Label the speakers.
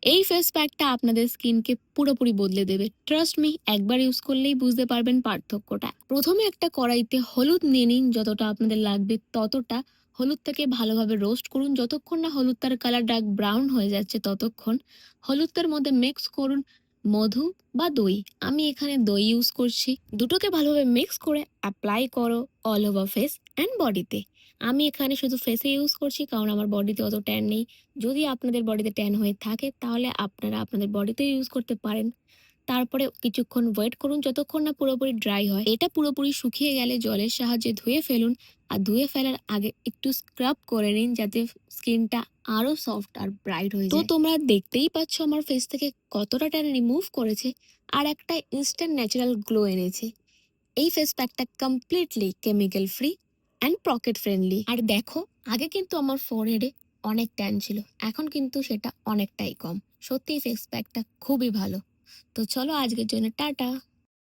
Speaker 1: এই ফেস প্যাকটা আপনাদের স্কিনকে পুরোপুরি বদলে দেবে। ট্রাস্ট মি, একবার ইউজ করলেই বুঝতে পারবেন পার্থক্যটা। প্রথমে একটা কড়াইতে হলুদ নিয়ে নিন, যতটা আপনাদের লাগবে ততটা। হলুদটাকে ভালোভাবে রোস্ট করুন, যতক্ষণ না হলুদটার কালার ডার্ক ব্রাউন হয়ে যাচ্ছে ততক্ষণ। হলুদটার মধ্যে মিক্স করুন মধু বা দই। আমি এখানে দই ইউজ করছি। দুটোকে ভালোভাবে মিক্স করে অ্যাপ্লাই করো অল ওভার ফেস অ্যান্ড বডিতে। আমি এখানে শুধু ফেসে ইউজ করছি, কারণ আমার বডিতে অত ট্যান নেই। যদি আপনাদের বডিতে ট্যান হয়ে থাকে তাহলে আপনারা আপনাদের বডিতে ইউজ করতে পারেন। তারপরে কিছুক্ষণ ওয়েট করুন যতক্ষণ না পুরোপুরি ড্রাই হয়। এটা পুরোপুরি শুকিয়ে গেলে জলের সাহায্যে ধুয়ে ফেলুন। আর ধুয়ে ফেলার আগে একটু স্ক্রাব করে নিন, যাতে স্কিনটা আরো সফট আর ব্রাইট হয়ে যায়। তো তোমরা দেখতেই পাচ্ছ আমার ফেস থেকে কতটা ট্যান রিমুভ করেছে আর একটা ইনস্ট্যান্ট ন্যাচারাল গ্লো এনেছে। এই ফেস প্যাকটা completely chemical free and pocket friendly. আর দেখো, আগে কিন্তু আমার ফোরহেডে অনেক ট্যান ছিল, এখন কিন্তু সেটা অনেকটাই কম। সত্যি ফেস প্যাকটা খুবই ভালো। তো চলো আজকের জন্য টাটা।